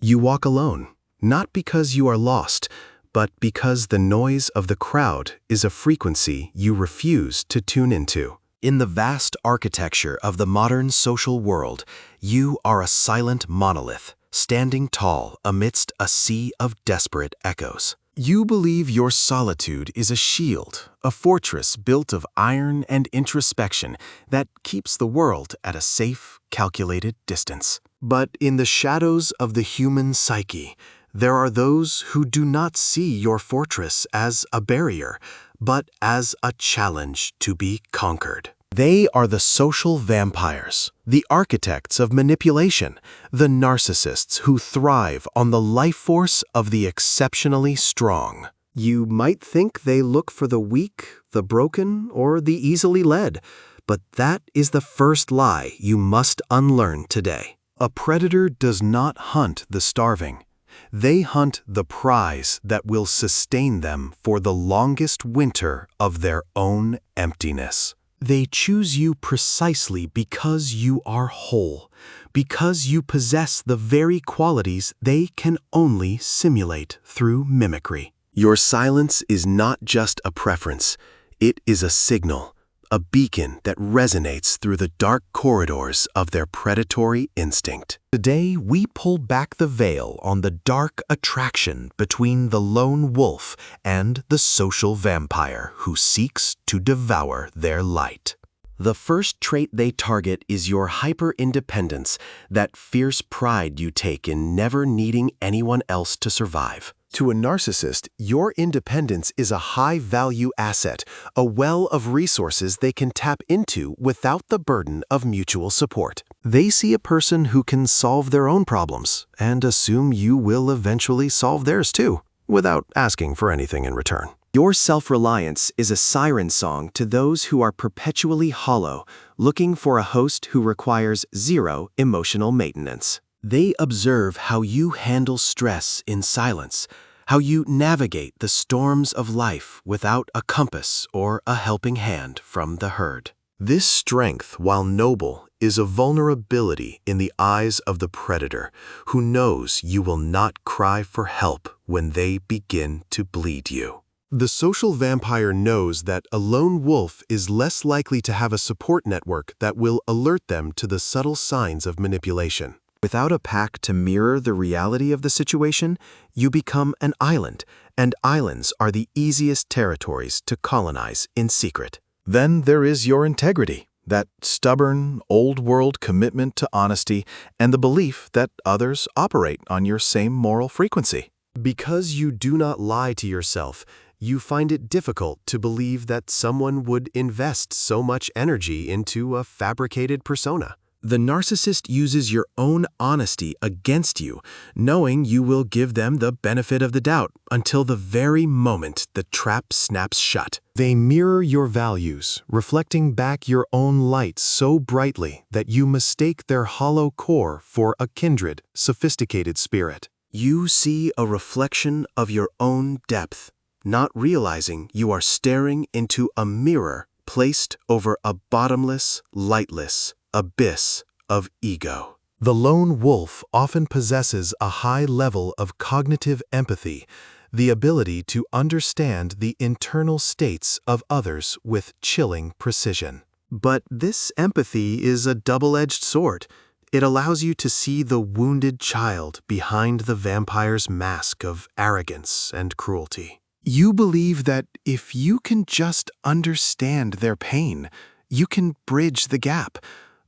You walk alone, not because you are lost, but because the noise of the crowd is a frequency you refuse to tune into. In the vast architecture of the modern social world, you are a silent monolith, standing tall amidst a sea of desperate echoes. You believe your solitude is a shield, a fortress built of iron and introspection that keeps the world at a safe, calculated distance. But in the shadows of the human psyche, there are those who do not see your fortress as a barrier, but as a challenge to be conquered. They are the social vampires, the architects of manipulation, the narcissists who thrive on the life force of the exceptionally strong. You might think they look for the weak, the broken, or the easily led, but that is the first lie you must unlearn today. A predator does not hunt the starving. They hunt the prize that will sustain them for the longest winter of their own emptiness. They choose you precisely because you are whole, because you possess the very qualities they can only simulate through mimicry. Your silence is not just a preference, it is a signal, a beacon that resonates through the dark corridors of their predatory instinct. Today, we pull back the veil on the dark attraction between the lone wolf and the social vampire who seeks to devour their light. The first trait they target is your hyper-independence, that fierce pride you take in never needing anyone else to survive. To a narcissist, your independence is a high-value asset, a well of resources they can tap into without the burden of mutual support. They see a person who can solve their own problems and assume you will eventually solve theirs too, without asking for anything in return. Your self-reliance is a siren song to those who are perpetually hollow, looking for a host who requires zero emotional maintenance. They observe how you handle stress in silence, how you navigate the storms of life without a compass or a helping hand from the herd. This strength, while noble, is a vulnerability in the eyes of the predator, who knows you will not cry for help when they begin to bleed you. The social vampire knows that a lone wolf is less likely to have a support network that will alert them to the subtle signs of manipulation. Without a pack to mirror the reality of the situation, you become an island, and islands are the easiest territories to colonize in secret. Then there is your integrity, that stubborn, old-world commitment to honesty and the belief that others operate on your same moral frequency. Because you do not lie to yourself, you find it difficult to believe that someone would invest so much energy into a fabricated persona. The narcissist uses your own honesty against you, knowing you will give them the benefit of the doubt until the very moment the trap snaps shut. They mirror your values, reflecting back your own light so brightly that you mistake their hollow core for a kindred, sophisticated spirit. You see a reflection of your own depth, not realizing you are staring into a mirror placed over a bottomless, lightless abyss of ego. The lone wolf often possesses a high level of cognitive empathy, the ability to understand the internal states of others with chilling precision. But this empathy is a double-edged sword. It allows you to see the wounded child behind the vampire's mask of arrogance and cruelty. You believe that if you can just understand their pain, you can bridge the gap,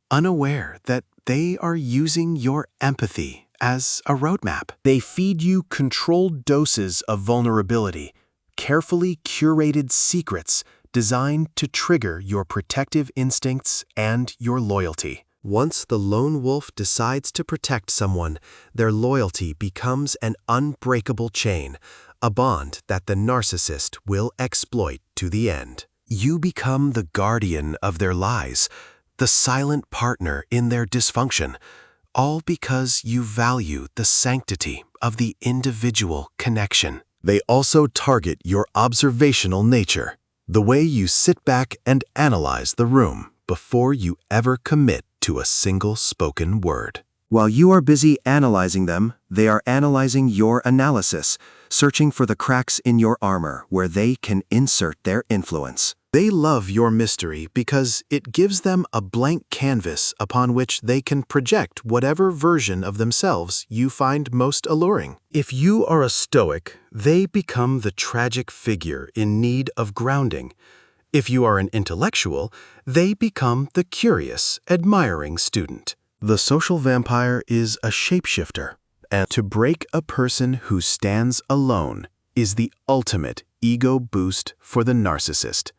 unaware that they are using your empathy as a roadmap. They feed you controlled doses of vulnerability, carefully curated secrets designed to trigger your protective instincts and your loyalty. Once the lone wolf decides to protect someone, their loyalty becomes an unbreakable chain, a bond that the narcissist will exploit to the end. You become the guardian of their lies, the silent partner in their dysfunction, all because you value the sanctity of the individual connection. They also target your observational nature, the way you sit back and analyze the room before you ever commit to a single spoken word. While you are busy analyzing them, they are analyzing your analysis, searching for the cracks in your armor where they can insert their influence. They love your mystery because it gives them a blank canvas upon which they can project whatever version of themselves you find most alluring. If you are a stoic, they become the tragic figure in need of grounding. If you are an intellectual, they become the curious, admiring student. The social vampire is a shapeshifter, and to break a person who stands alone is the ultimate ego boost for the narcissist,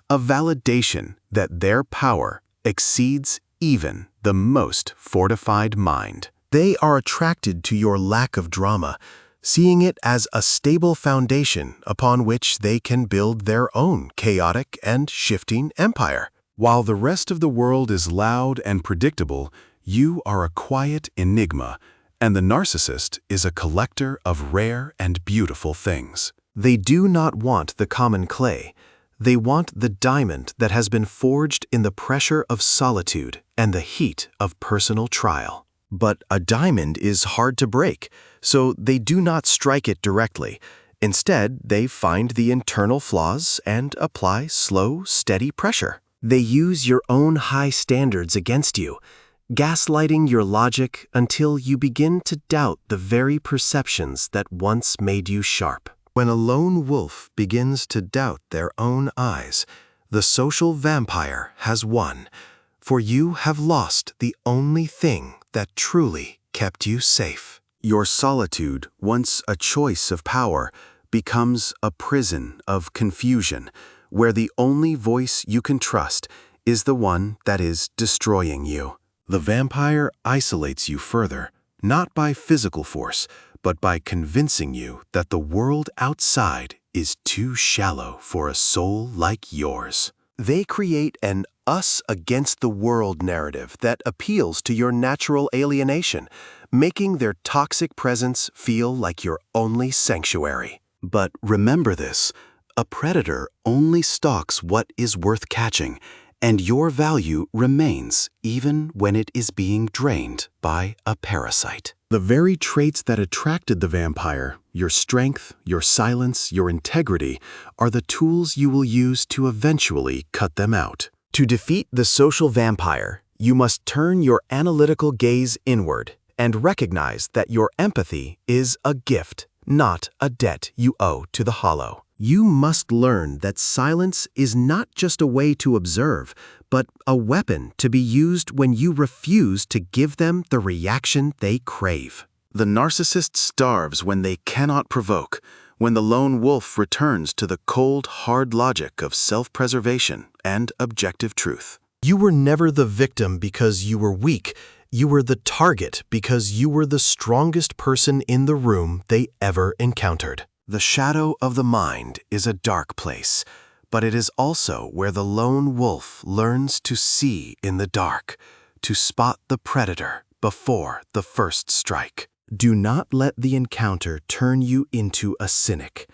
a validation that their power exceeds even the most fortified mind. They are attracted to your lack of drama, seeing it as a stable foundation upon which they can build their own chaotic and shifting empire. While the rest of the world is loud and predictable, you are a quiet enigma, and the narcissist is a collector of rare and beautiful things. They do not want the common clay. They want the diamond that has been forged in the pressure of solitude and the heat of personal trial. But a diamond is hard to break, so they do not strike it directly. Instead, they find the internal flaws and apply slow, steady pressure. They use your own high standards against you, gaslighting your logic until you begin to doubt the very perceptions that once made you sharp. When a lone wolf begins to doubt their own eyes, the social vampire has won, for you have lost the only thing that truly kept you safe. Your solitude, once a choice of power, becomes a prison of confusion, where the only voice you can trust is the one that is destroying you. The vampire isolates you further, not by physical force, but by convincing you that the world outside is too shallow for a soul like yours. They create an us against the world narrative that appeals to your natural alienation, making their toxic presence feel like your only sanctuary. But remember this, a predator only stalks what is worth catching, and your value remains even when it is being drained by a parasite. The very traits that attracted the vampire, your strength, your silence, your integrity, are the tools you will use to eventually cut them out. To defeat the social vampire, you must turn your analytical gaze inward and recognize that your empathy is a gift, not a debt you owe to the hollow. You must learn that silence is not just a way to observe, but a weapon to be used when you refuse to give them the reaction they crave. The narcissist starves when they cannot provoke, when the lone wolf returns to the cold, hard logic of self-preservation and objective truth. You were never the victim because you were weak. You were the target because you were the strongest person in the room they ever encountered. The shadow of the mind is a dark place, but it is also where the lone wolf learns to see in the dark, to spot the predator before the first strike. Do not let the encounter turn you into a cynic.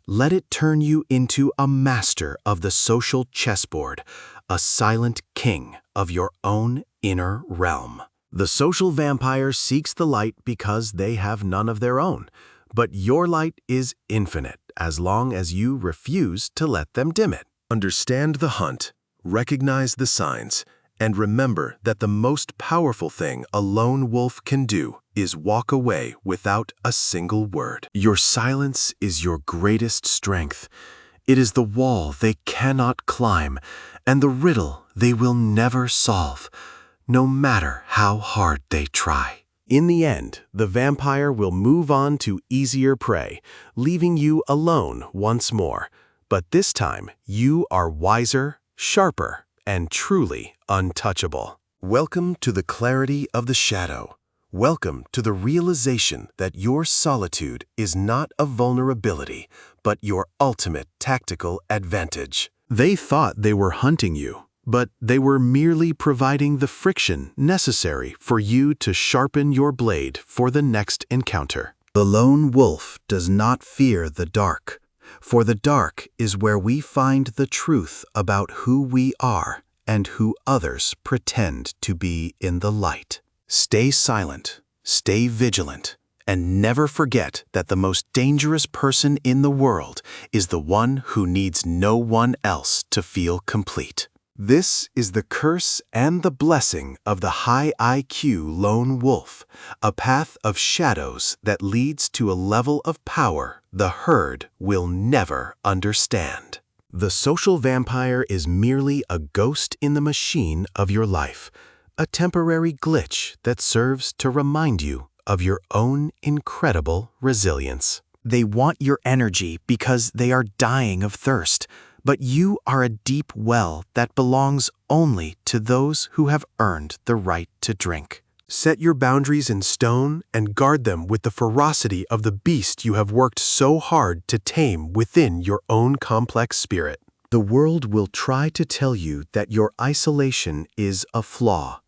Let it turn you into a master of the social chessboard, a silent king of your own inner realm. The social vampire seeks the light because they have none of their own. But your light is infinite as long as you refuse to let them dim it. Understand the hunt, recognize the signs, and remember that the most powerful thing a lone wolf can do is walk away without a single word. Your silence is your greatest strength. It is the wall they cannot climb, and the riddle they will never solve, no matter how hard they try. In the end, the vampire will move on to easier prey, leaving you alone once more. But this time, you are wiser, sharper, and truly untouchable. Welcome to the clarity of the shadow. Welcome to the realization that your solitude is not a vulnerability, but your ultimate tactical advantage. They thought they were hunting you, but they were merely providing the friction necessary for you to sharpen your blade for the next encounter. The lone wolf does not fear the dark, for the dark is where we find the truth about who we are and who others pretend to be in the light. Stay silent, stay vigilant, and never forget that the most dangerous person in the world is the one who needs no one else to feel complete. This is the curse and the blessing of the high IQ lone wolf, a path of shadows that leads to a level of power the herd will never understand. The social vampire is merely a ghost in the machine of your life, a temporary glitch that serves to remind you of your own incredible resilience. They want your energy because they are dying of thirst, but you are a deep well that belongs only to those who have earned the right to drink. Set your boundaries in stone and guard them with the ferocity of the beast you have worked so hard to tame within your own complex spirit. The world will try to tell you that your isolation is a flaw,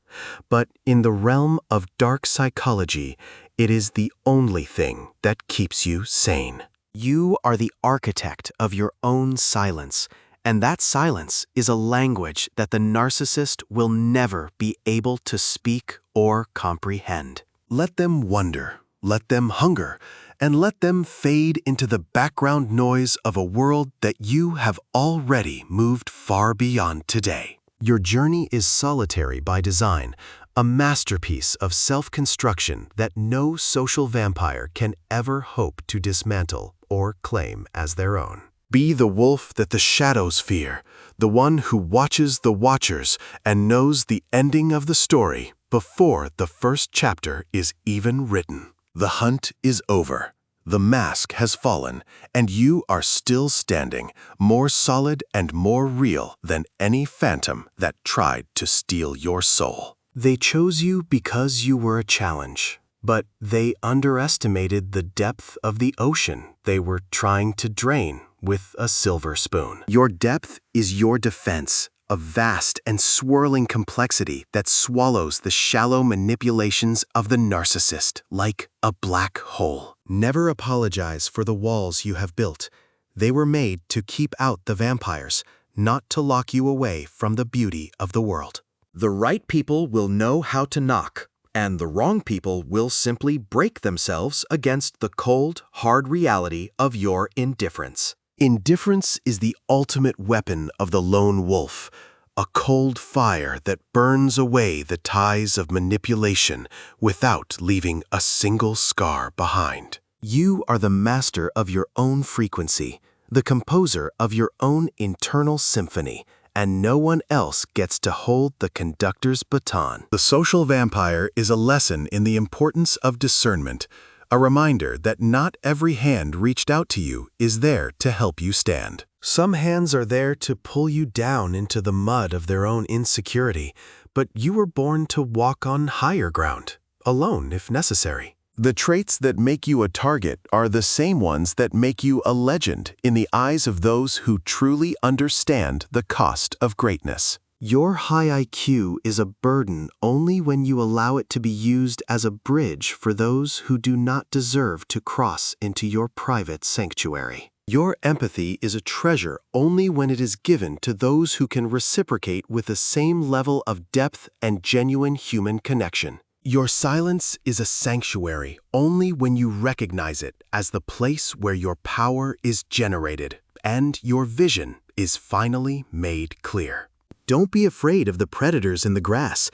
but in the realm of dark psychology, it is the only thing that keeps you sane. You are the architect of your own silence, and that silence is a language that the narcissist will never be able to speak or comprehend. Let them wonder, let them hunger, and let them fade into the background noise of a world that you have already moved far beyond today. Your journey is solitary by design, a masterpiece of self-construction that no social vampire can ever hope to dismantle or claim as their own. Be the wolf that the shadows fear, the one who watches the watchers and knows the ending of the story before the first chapter is even written. The hunt is over. The mask has fallen, and you are still standing, more solid and more real than any phantom that tried to steal your soul. They chose you because you were a challenge, but they underestimated the depth of the ocean they were trying to drain with a silver spoon. Your depth is your defense, a vast and swirling complexity that swallows the shallow manipulations of the narcissist like a black hole. Never apologize for the walls you have built. They were made to keep out the vampires, not to lock you away from the beauty of the world. The right people will know how to knock, and the wrong people will simply break themselves against the cold, hard reality of your indifference. Indifference is the ultimate weapon of the lone wolf, a cold fire that burns away the ties of manipulation without leaving a single scar behind. You are the master of your own frequency, the composer of your own internal symphony, and no one else gets to hold the conductor's baton. The social vampire is a lesson in the importance of discernment, a reminder that not every hand reached out to you is there to help you stand. Some hands are there to pull you down into the mud of their own insecurity, but you were born to walk on higher ground, alone if necessary. The traits that make you a target are the same ones that make you a legend in the eyes of those who truly understand the cost of greatness. Your high IQ is a burden only when you allow it to be used as a bridge for those who do not deserve to cross into your private sanctuary. Your empathy is a treasure only when it is given to those who can reciprocate with the same level of depth and genuine human connection. Your silence is a sanctuary only when you recognize it as the place where your power is generated and your vision is finally made clear. Don't be afraid of the predators in the grass.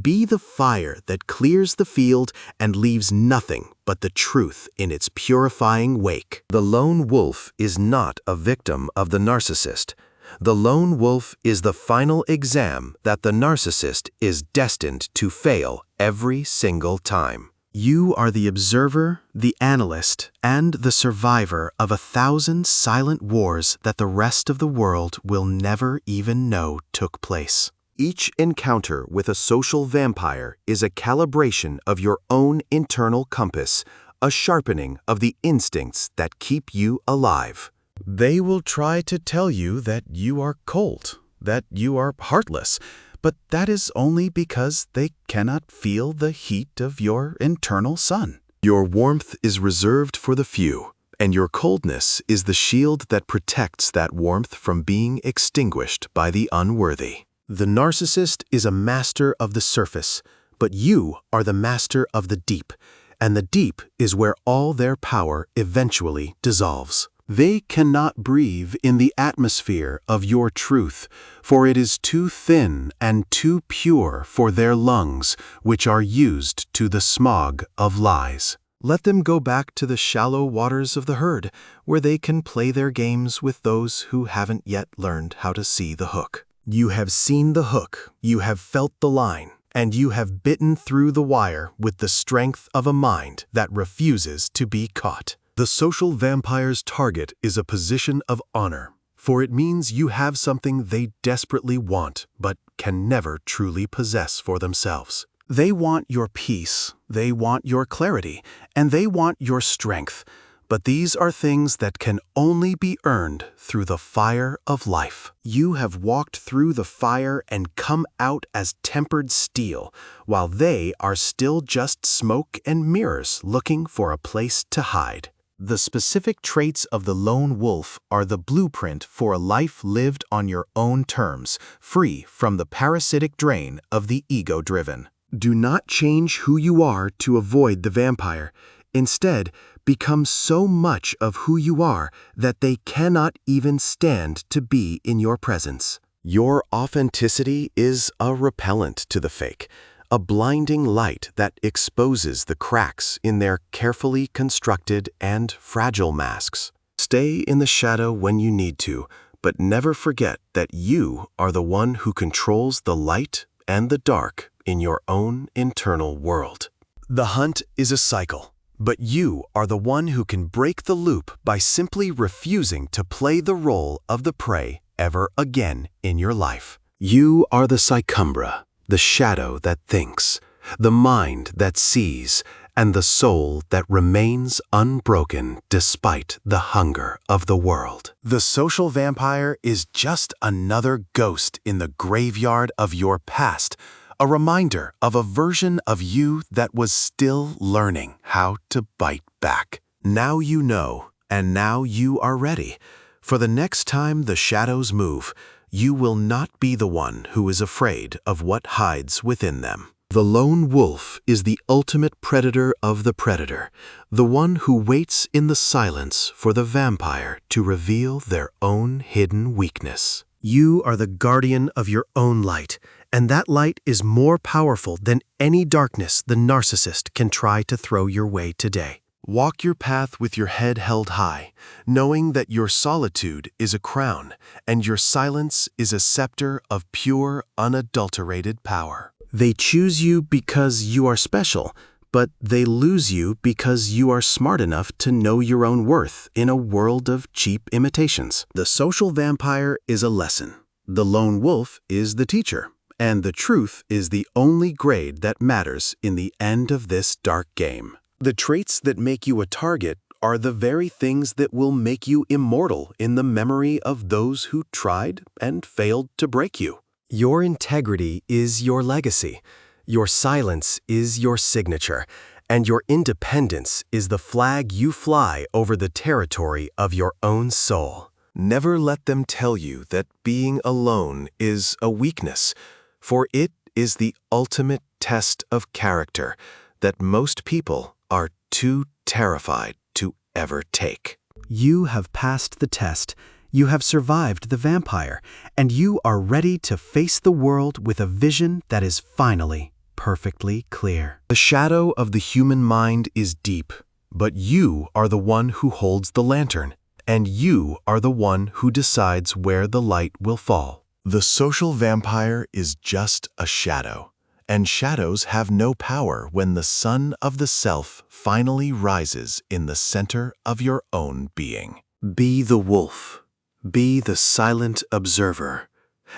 Be the fire that clears the field and leaves nothing but the truth in its purifying wake. The lone wolf is not a victim of the narcissist. The lone wolf is the final exam that the narcissist is destined to fail every single time. You are the observer, the analyst, and the survivor of 1,000 silent wars that the rest of the world will never even know took place. Each encounter with a social vampire is a calibration of your own internal compass, a sharpening of the instincts that keep you alive. They will try to tell you that you are cold, that you are heartless, but that is only because they cannot feel the heat of your internal sun. Your warmth is reserved for the few, and your coldness is the shield that protects that warmth from being extinguished by the unworthy. The narcissist is a master of the surface, But you are the master of the deep, and the deep is where all their power eventually dissolves. They cannot breathe in the atmosphere of your truth, for it is too thin and too pure for their lungs, which are used to the smog of lies. Let them go back to the shallow waters of the herd, where they can play their games with those who haven't yet learned how to see the hook. You have seen the hook, you have felt the line, and you have bitten through the wire with the strength of a mind that refuses to be caught. The social vampire's target is a position of honor, for it means you have something they desperately want but can never truly possess for themselves. They want your peace, they want your clarity, and they want your strength, but these are things that can only be earned through the fire of life. You have walked through the fire and come out as tempered steel, while they are still just smoke and mirrors looking for a place to hide. The specific traits of the lone wolf are the blueprint for a life lived on your own terms, free from the parasitic drain of the ego-driven. Do not change who you are to avoid the vampire. Instead, become so much of who you are that they cannot even stand to be in your presence. Your authenticity is a repellent to the fake, a blinding light that exposes the cracks in their carefully constructed and fragile masks. Stay in the shadow when you need to, but never forget that you are the one who controls the light and the dark in your own internal world. The hunt is a cycle, but you are the one who can break the loop by simply refusing to play the role of the prey ever again in your life. You are the Psychumbra, the shadow that thinks, the mind that sees, and the soul that remains unbroken despite the hunger of the world. The social vampire is just another ghost in the graveyard of your past, a reminder of a version of you that was still learning how to bite back. Now you know, and now you are ready. For the next time the shadows move, you will not be the one who is afraid of what hides within them. The lone wolf is the ultimate predator of the predator, the one who waits in the silence for the vampire to reveal their own hidden weakness. You are the guardian of your own light, and that light is more powerful than any darkness the narcissist can try to throw your way today. Walk your path with your head held high, knowing that your solitude is a crown, and your silence is a scepter of pure, unadulterated power. They choose you because you are special, but they lose you because you are smart enough to know your own worth in a world of cheap imitations. The social vampire is a lesson. The lone wolf is the teacher, and the truth is the only grade that matters in the end of this dark game. The traits that make you a target are the very things that will make you immortal in the memory of those who tried and failed to break you. Your integrity is your legacy, your silence is your signature, and your independence is the flag you fly over the territory of your own soul. Never let them tell you that being alone is a weakness, for it is the ultimate test of character that most people are too terrified to ever take. You have passed the test, you have survived the vampire, and you are ready to face the world with a vision that is finally perfectly clear. The shadow of the human mind is deep, but you are the one who holds the lantern, and you are the one who decides where the light will fall. The social vampire is just a shadow, and shadows have no power when the sun of the self finally rises in the center of your own being. Be the wolf, be the silent observer,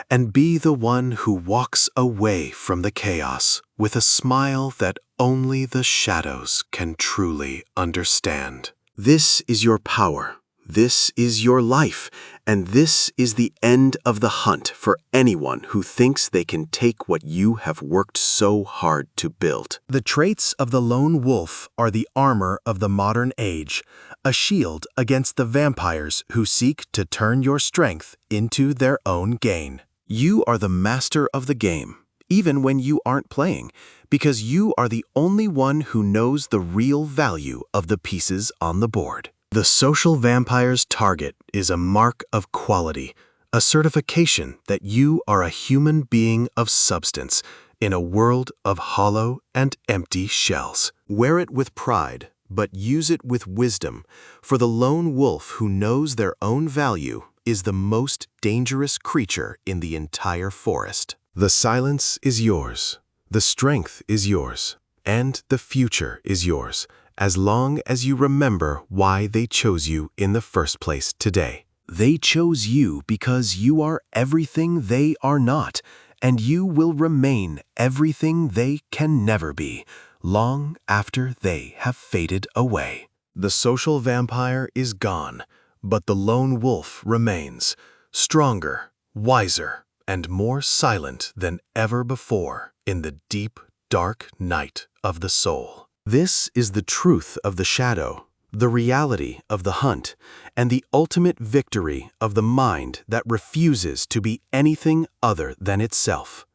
and be the one who walks away from the chaos with a smile that only the shadows can truly understand. This is your power. This is your life, and this is the end of the hunt for anyone who thinks they can take what you have worked so hard to build. The traits of the lone wolf are the armor of the modern age, a shield against the vampires who seek to turn your strength into their own gain. You are the master of the game, even when you aren't playing, because you are the only one who knows the real value of the pieces on the board. The social vampire's target is a mark of quality, a certification that you are a human being of substance in a world of hollow and empty shells. Wear it with pride, but use it with wisdom, for the lone wolf who knows their own value is the most dangerous creature in the entire forest. The silence is yours, the strength is yours, and the future is yours, as long as you remember why they chose you in the first place today. They chose you because you are everything they are not, and you will remain everything they can never be, long after they have faded away. The social vampire is gone, but the lone wolf remains, stronger, wiser, and more silent than ever before in the deep, dark night of the soul. This is the truth of the shadow, the reality of the hunt, and the ultimate victory of the mind that refuses to be anything other than itself.